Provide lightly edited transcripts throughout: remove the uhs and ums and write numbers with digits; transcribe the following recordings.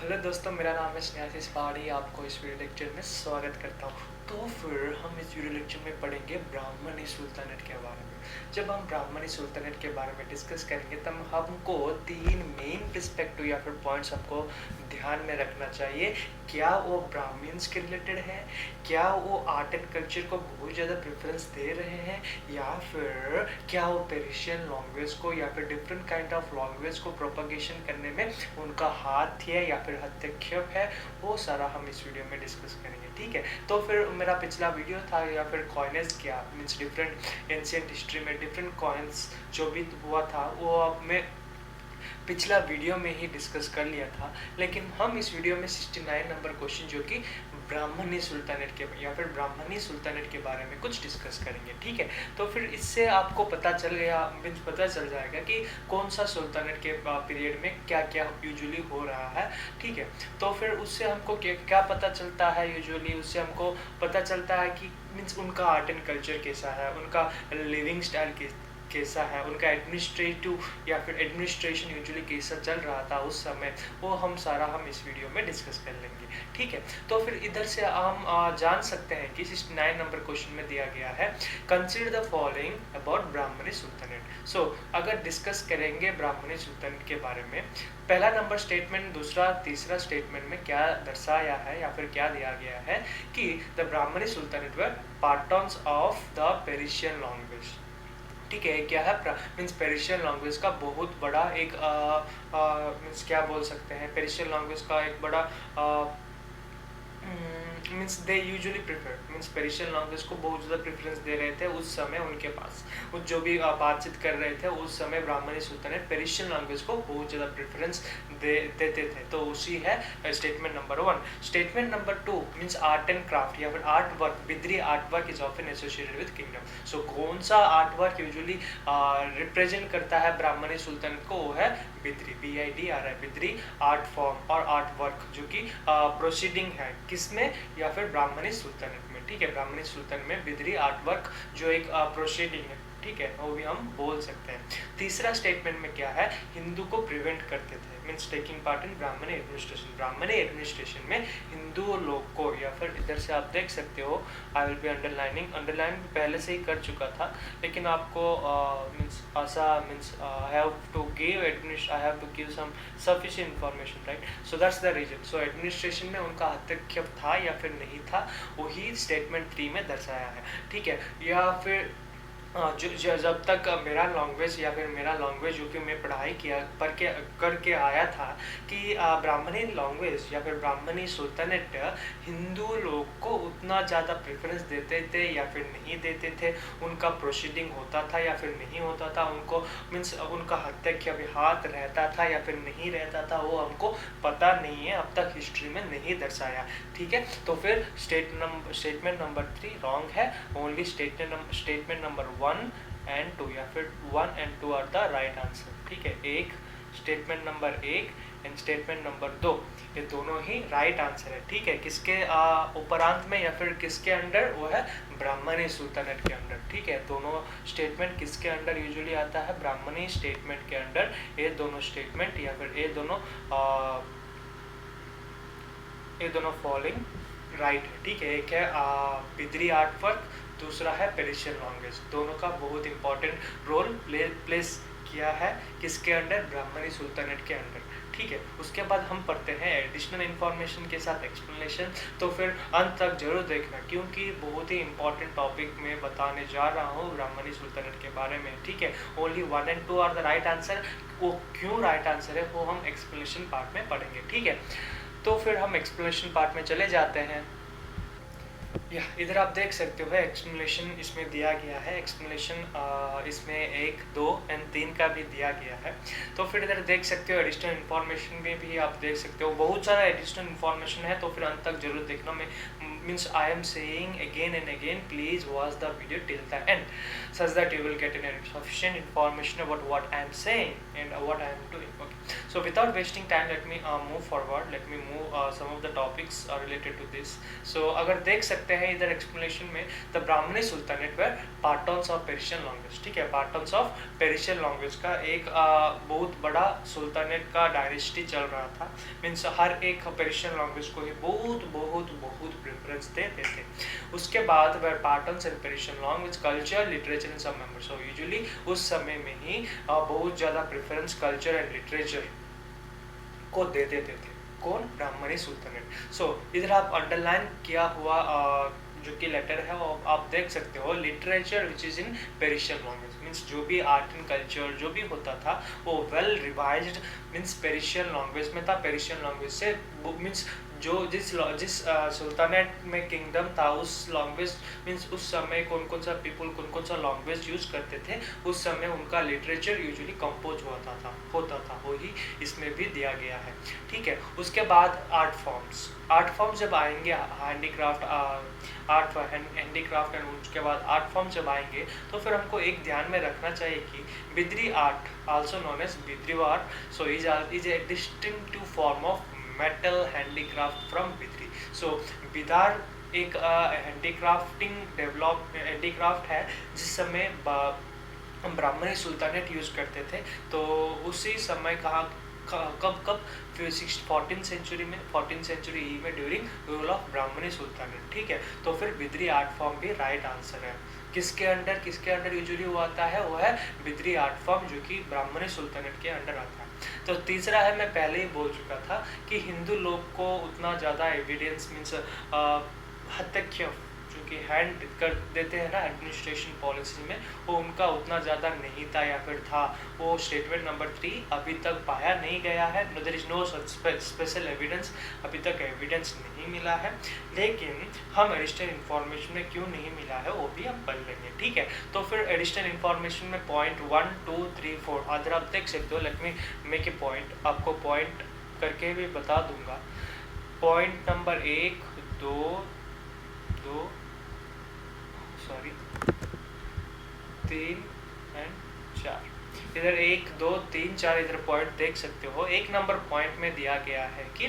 Hello दोस्तों, मेरा नाम है स्नेहाशीष पहाड़ी। आपको इस वीडियो लेक्चर में स्वागत करता हूँ। तो फिर हम इस वीडियो लेक्चर में पढ़ेंगे ब्राह्मणी सुल्तानेट के बारे में। जब हम ब्राह्मणी सुल्तानेट के बारे में डिस्कस करेंगे तब हमको तीन मेन पर्सपेक्टिव या फिर पॉइंट्स हमको ध्यान में रखना चाहिए। क्या वो ब्राह्मण्स के रिलेटेड है, क्या वो आर्ट एंड कल्चर को बहुत ज़्यादा प्रेफरेंस दे रहे हैं, या फिर क्या वो पेरिशियन लैंग्वेज को या फिर डिफरेंट काइंड ऑफ लैंग्वेज को प्रोपगेशन करने में उनका हाथ है या फिर हस्तक्षेप है। वो सारा हम इस वीडियो में डिस्कस करेंगे, ठीक है। तो फिर मेरा पिछला वीडियो था या फिर कॉइनेज क्या मीन्स डिफरेंट एंशिएंट हिस्ट्री में डिफरेंट कॉइन्स जो भी हुआ था वो अब मैं पिछला वीडियो में ही डिस्कस कर लिया था। लेकिन हम इस वीडियो में 69 नंबर क्वेश्चन जो कि ब्राह्मणी सुल्तानेट के या फिर ब्राह्मणी सुल्तानेट के बारे में कुछ डिस्कस करेंगे, ठीक है। तो फिर इससे आपको पता चल जाएगा कि कौन सा सुल्तानेट के पीरियड में क्या क्या यूजुअली हो रहा है, ठीक है। तो फिर उससे हमको क्या पता चलता है, यूजुअली उससे हमको पता चलता है कि मीन्स उनका आर्ट एंड कल्चर कैसा है, उनका लिविंग स्टाइल कैसा है, उनका एडमिनिस्ट्रेटिव या फिर एडमिनिस्ट्रेशन यूजुअली कैसा चल रहा था उस समय, वो हम इस वीडियो में डिस्कस कर लेंगे, ठीक है। तो फिर इधर से हम जान सकते हैं कि 69 नंबर क्वेश्चन में दिया गया है, consider the following about Brahmani sultanate. So अगर डिस्कस करेंगे ब्राह्मणी सुल्तानेट के बारे में, पहला नंबर स्टेटमेंट, दूसरा, तीसरा स्टेटमेंट में क्या दर्शाया है या फिर क्या दिया गया है कि the Brahmani sultanate were patrons of the Persian language, ठीक है। क्या है मीन्स पेरिशियन लैंग्वेज का बहुत बड़ा एक मीन्स क्या बोल सकते हैं, पेरिशियन लैंग्वेज का एक बड़ा means they usually prefer means Persian language को बहुत ज़्यादा प्रेफरेंस दे रहे थे उस समय उनके पास। वो जो भी बातचीत कर रहे थे उस समय ब्राह्मणी सुल्तानेट पेरिशियन लैंग्वेज को बहुत ज़्यादा प्रेफरेंस देते थे। तो उसी है statement number 1। Statement number 2 means art and craft या फिर art work, Bidri art work is often associated with kingdom. So कौन सा आर्ट वर्क यूजुअली रिप्रेजेंट करता है ब्राह्मणी सुल्तानेट को, वो है Bidri, BIDRI, Bidri art form और आर्ट वर्क जो कि प्रोसीडिंग है किसमें, या फिर ब्राह्मणी सुल्तानेट में, ठीक है। ब्राह्मणी सुल्तानेट में बिद्री आर्ट वर्क जो एक प्रोसीडिंग है, ठीक है, वो भी हम बोल सकते हैं। तीसरा स्टेटमेंट में क्या है, हिंदू को प्रिवेंट करते थे means taking part in Brahmani administration. Brahmani administration में हिंदू लोग को, या फिर इधर से आप देख सकते हो, आई विल बी अंडरलाइन पहले से ही कर चुका था, लेकिन आपको मीन्स ऐसा means I have to give some sufficient information, right. So that's the reason. So administration में उनका हस्तक्षेप था या फिर नहीं था, वही स्टेटमेंट 3 में दर्शाया है, ठीक है। या फिर जब तक मेरा लैंग्वेज या फिर मेरा लैंग्वेज जो कि मैं पढ़ाई करके आया था कि ब्राह्मणी लैंग्वेज या फिर ब्राह्मणी सुल्तानेट हिंदू लोग को उतना ज़्यादा प्रेफरेंस देते थे या फिर नहीं देते थे, उनका प्रोसीडिंग होता था या फिर नहीं होता था, उनको मीन्स उनका हस्तक्षेप हाथ रहता था या फिर नहीं रहता था, वो हमको पता नहीं है, अब तक हिस्ट्री में नहीं दर्शाया, ठीक है। तो फिर स्टेटमेंट नंबर 3 रॉन्ग है। ओनली स्टेटमेंट नंबर 1 and 2 या फिर 1 and 2 are the right answer, ठीक है। एक statement number 1 and statement number 2 ये दोनों ही राइट आंसर है, ठीक है। किसके उपरांत में या फिर किसके अंडर, वो है ब्राह्मणी सुल्तानेट के अंडर, ठीक है। दोनों स्टेटमेंट किसके अंडर यूजुअली आता है, ब्राह्मणी स्टेटमेंट के अंडर। ये दोनों स्टेटमेंट या फिर ये दोनों फॉलोइंग राइट है, ठीक है। एक है बिद्री आर्ट वर्क, दूसरा है पेरिशियन लैंग्वेज। दोनों का बहुत इंपॉर्टेंट रोल प्लेस किया है किसके अंडर, ब्राह्मणी सुल्तानेट के अंडर, ठीक है। उसके बाद हम पढ़ते हैं एडिशनल इंफॉर्मेशन के साथ एक्सप्लेनेशन। तो फिर अंत तक जरूर देखना क्योंकि बहुत ही इंपॉर्टेंट टॉपिक मैं बताने जा रहा हूँ ब्राह्मणी सुल्तानेट के बारे में, ठीक है। Only 1 and 2 are the right answer. वो क्यों राइट आंसर है वो हम एक्सप्लेनेशन पार्ट में पढ़ेंगे, ठीक है। तो फिर हम एक्सप्लेनेशन पार्ट में चले जाते हैं। या इधर आप देख सकते हो एक्सप्लेनेशन इसमें दिया गया है। एक्सप्लेनेशन इसमें 1, 2 और 3 का भी दिया गया है। तो फिर इधर देख सकते हो एडिशनल इन्फॉर्मेशन में भी आप देख सकते हो, बहुत सारा एडिशनल इन्फॉर्मेशन है। तो फिर अंत तक जरूर देखना, मैं means I am saying again and again, please watch the video till the end, such that you will get sufficient information about what I am saying and what I am doing. Okay, so without wasting time, let me move forward. Let me move some of the topics related to this. So अगर देख सकते हैं इधर explanation में, the Brahmani sultanate were patrons of Persian language. ठीक है, पार्टन्स of Persian language का एक बहुत बड़ा सुल्तानेट का डायनेस्टी चल रहा था. मीन्स हर एक पेर्शियन लैंग्वेज को ही बहुत बहुत बहुत प्रेफरेंस देते थे. उसके बाद were patrons and Persian language culture literature in some members. So usually उस समय में ही बहुत ज़्यादा प्रेफरेंस कल्चर एंड लिटरेचर को दे देते थे. कौन? ब्राह्मणी सुल्तानेट. सो इधर आप अंडरलाइन किया हुआ जो कि लेटर है वो आप देख सकते हो. Literature which is in Persian language means जो भी आर्ट एंड कल्चर जो भी होता था वो वेल रिवाइज्ड मीन्स पेर्शियन लैंग्वेज में था. पेर्शियन लैंग्वेज से मीन्स जो जिस सुल्तानेट में किंगडम था उस लैंग्वेज मीन्स उस समय कौन कौन सा पीपल कौन कौन सा लैंग्वेज यूज करते थे उस समय उनका लिटरेचर यूजुअली कंपोज होता था वही इसमें भी दिया गया है. ठीक है, उसके बाद आर्ट फॉर्म्स जब आएंगे, हैंडीक्राफ्ट एंड उसके बाद आर्ट फॉर्म जब आएंगे तो फिर हमको एक ध्यान में रखना चाहिए कि Bidri art also known as Bidri art so is a distinctive form of metal handicraft from Bidri. So Bidar एक हैंडीक्राफ्ट है जिस समय ब्राह्मणी सुल्तानेट यूज करते थे. तो उसी समय कब 14th सेंचुरी में during rule of Brahmani sultanate. ठीक है, तो फिर बिद्री आर्ट फॉर्म भी राइट आंसर है. किसके अंडर यूजुअली हुआ आता है? वो है बिद्री आर्ट फॉर्म जो कि ब्राह्मणी सुल्तानेट के अंडर आता है. तो तीसरा है, मैं पहले ही बोल चुका था कि हिंदू लोग को उतना ज़्यादा एविडेंस मीन्स हस्तक्षेप जो कि हैंड कर देते हैं ना एडमिनिस्ट्रेशन पॉलिसी में, वो उनका उतना ज़्यादा नहीं था या फिर था. वो स्टेटमेंट नंबर 3 अभी तक पाया नहीं गया है. There is no special evidence, अभी तक एविडेंस नहीं मिला है. लेकिन हम एडिशनल इन्फॉर्मेशन में क्यों नहीं मिला है वो भी हम पढ़ लेंगे. ठीक है, तो फिर एडिशनल इन्फॉर्मेशन में पॉइंट 1 2 3 4 अदर आप देख सकते हो. Let me make a point, आपको पॉइंट करके भी बता दूंगा. Point number 1 2 3 and 4. इधर 1 2 3 4 इधर पॉइंट देख सकते हो. एक नंबर पॉइंट में दिया गया है कि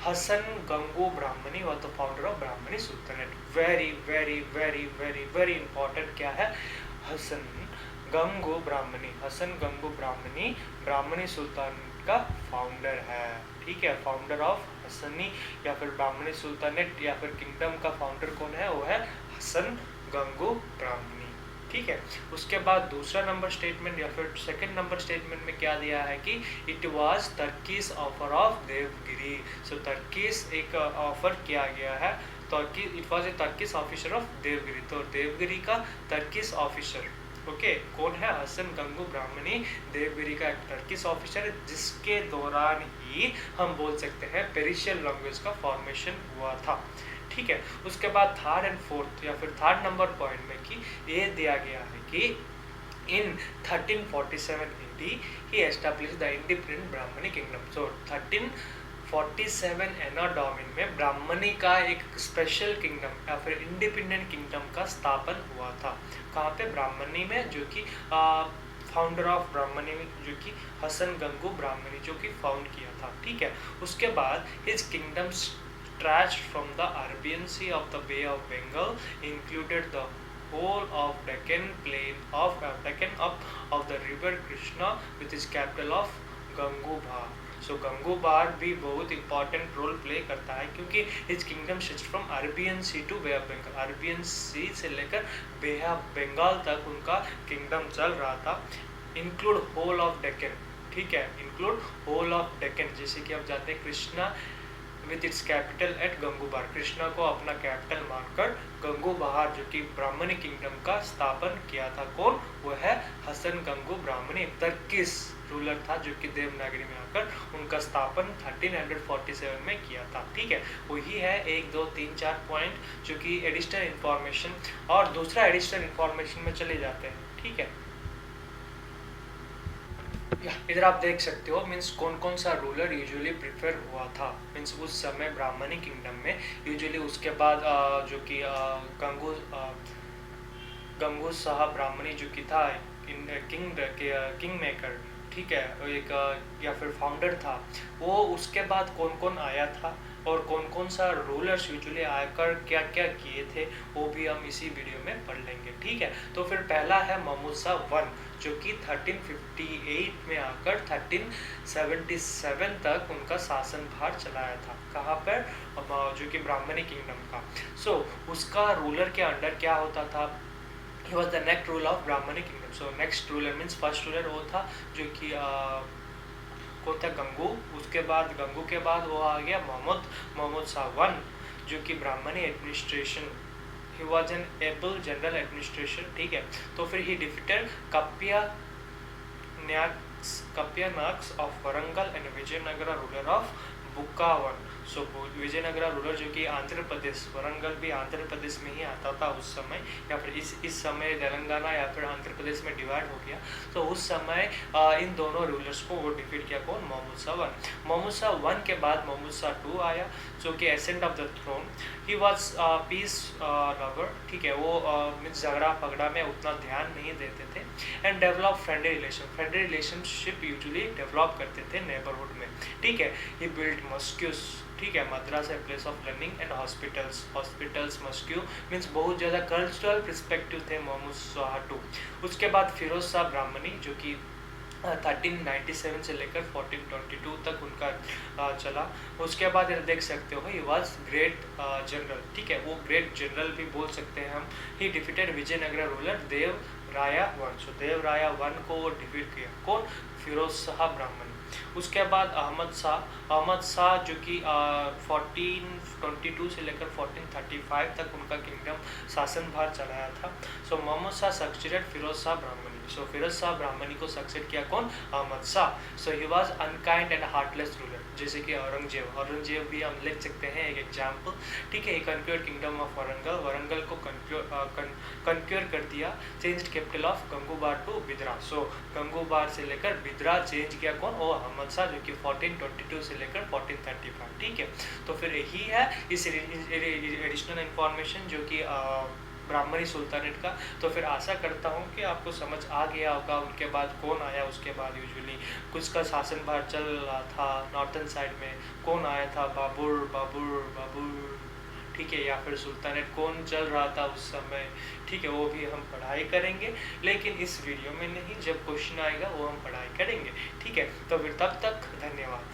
Hasan Gangu Brahmani was the founder of Brahmani sultanate. Very very very very very important क्या है? हसन गंगू ब्राह्मणी ब्राह्मणी सुल्तानेट का फाउंडर है. ठीक है, फाउंडर ऑफ हसनी या फिर ब्राह्मणी सुल्तानेट या फिर किंगडम का फाउंडर कौन है? वो है हसन गंगू ब्राह्मणी. ठीक है, उसके बाद दूसरा नंबर स्टेटमेंट या फिर सेकंड नंबर स्टेटमेंट में क्या दिया है कि it was Turkish offer of Devagiri. So Turkish एक ऑफर किया गया है. It was a Turkish officer of Devagiri. तो देवगिरी का तर्कीस ऑफिसर ओके कौन है? हसन गंगू ब्राह्मणी देवगिरी का एक टर्किश ऑफिसर जिसके दौरान ही हम बोल सकते हैं पेर्शियन लैंग्वेज का फॉर्मेशन हुआ था. ठीक है, उसके बाद थर्ड एंड फोर्थ या फिर थर्ड नंबर पॉइंट में कि ये दिया गया है कि इन 1347 AD ही established the independent Brahmani kingdom. So 1347 anno domini में ब्राह्मणी का एक स्पेशल किंगडम या फिर इंडिपेंडेंट किंगडम का स्थापन हुआ था. कहाँ पे? ब्राह्मणी में, जो कि फाउंडर ऑफ ब्राह्मणी जो कि हसन गंगू ब्राह्मणी जो कि फाउंड किया था. ठीक है, उसके बाद his kingdom stretched from the Arabian Sea of the Bay of Bengal, included the whole of Deccan plain of the river Krishna with its capital of Gangubhar. So Gangubhar भी बहुत important role play करता है क्योंकि his kingdom stretched from Arabian Sea to Bay of Bengal. Arabian Sea से लेकर Bay of Bengal तक उनका kingdom चल रहा था. Include whole of Deccan. ठीक है, include whole of Deccan. जैसे कि आप जानते हैं Krishna with its capital at Gangubar. Krishna को अपना कैपिटल मानकर गंगूबार जो कि ब्राह्मणी किंगडम का स्थापन किया था. कौन? वो है हसन गंगू ब्राह्मणी. तर्किश रूलर था जो कि देवनागरी में आकर उनका स्थापन 1347 में किया था. ठीक है, वही है 1 2 3 4 पॉइंट जो कि एडिशनल इंफॉर्मेशन. और दूसरा एडिशनल इंफॉर्मेशन में चले जाते हैं. ठीक है, या इधर आप देख सकते हो मीन्स कौन कौन सा रूलर यूजुअली प्रिफर हुआ था। मीन्स उस समय ब्राह्मणी किंगडम में यूजुअली उसके बाद जो कि गंगू साहब ब्राह्मणी जो कि था किंग मेकर, ठीक है, एक या फिर फाउंडर था वो। उसके बाद कौन कौन आया था और कौन कौन सा रूलर्स यूजुअली आकर क्या क्या किए थे वो भी हम इसी वीडियो में पढ़ लेंगे, ठीक है। तो फिर पहला है महमूद शाह वन, जो कि 1358 में आकर 1377 तक उनका शासन भार चलाया था। कहाँ पर? जो कि ब्राह्मणी किंगडम का। उसका रूलर के अंडर क्या होता था? He was the next ruler of Brahmani kingdom. So next ruler means first ruler वो था जो कि कौन था? गंगू। उसके बाद गंगू के बाद वो आ गया महमूद शाह वन, जो कि Brahmani administration, he was an able general administration, ठीक है। तो फिर he defeated Kapayanaks of Warangal and Vijayanagara ruler of Bukka one. Vijayanagara ruler जो कि आंध्र प्रदेश, वरंगल भी आंध्र प्रदेश में ही आता था उस समय, या फिर इस समय तेलंगाना या फिर आंध्र प्रदेश में डिवाइड हो गया। तो उस समय इन दोनों रूलर्स को वो डिफीट किया। कौन? महमूद शाह वन। महमूद शाह वन के बाद महमूद शाह टू आया, जो कि ascent of the throne. He was peace lover, ठीक है। वो झगड़ा पगड़ा में उतना ध्यान नहीं देते थे। And develop friendly relationship usually develop करते थे नेबरहुड में, ठीक है। ही बिल्ड मॉस्क्यूज, ठीक है, मद्रास है place of learning and hospitals mosque means बहुत ज़्यादा कल्चरल पर्सपेक्टिव थे महमूद शाह टू। उसके बाद फिरोज शाह ब्राह्मणी, जो कि 1397 से लेकर 1422 तक उनका चला। उसके बाद देख सकते हो ही वॉज ग्रेट जनरल, ठीक है, वो ग्रेट जनरल भी बोल सकते हैं हम। ही डिफीटेड विजयनगरा रूलर देव राया वन। देव राया वन को वो डिफीट किया। कौन? फिरोज शाह ब्राह्मणी। उसके बाद अहमद शाह जो कि 1422 से लेकर 1435 तक उनका किंगडम शासन भार चलाया था। मोहम्मद शाह सक्सेडेड फिरोज शाह ब्राह्मणी। फिरोज शाह ब्राह्मणी को सक्सेड किया कौन? Ahmad Shah. He was unkind and heartless ruler, जैसे कि औरंगजेब भी हम लिख सकते हैं एक एग्जाम्पल, ठीक है। कन्क्योर किंगडम ऑफ वरंगल को कन्क्योर कर दिया। Change capital of Gangubar to Bidar. Gangubar से लेकर बिदरा चेंज किया कौन? वो अहमद शाह, जो कि 1422 से लेकर 1435, ठीक है। तो फिर यही है इस एडिशनल इंफॉर्मेशन जो कि ब्राह्मणी सुल्तानेट का। तो फिर आशा करता हूँ कि आपको समझ आ गया होगा उनके बाद कौन आया। उसके बाद यूजुअली कुछ का शासन भार चल रहा था नॉर्थन साइड में, कौन आया था? बाबुर, ठीक है, या फिर सुल्तानेट कौन चल रहा था उस समय, ठीक है। वो भी हम पढ़ाई करेंगे, लेकिन इस वीडियो में नहीं, जब क्वेश्चन आएगा वो हम पढ़ाई करेंगे, ठीक है। तो फिर तब तक धन्यवाद।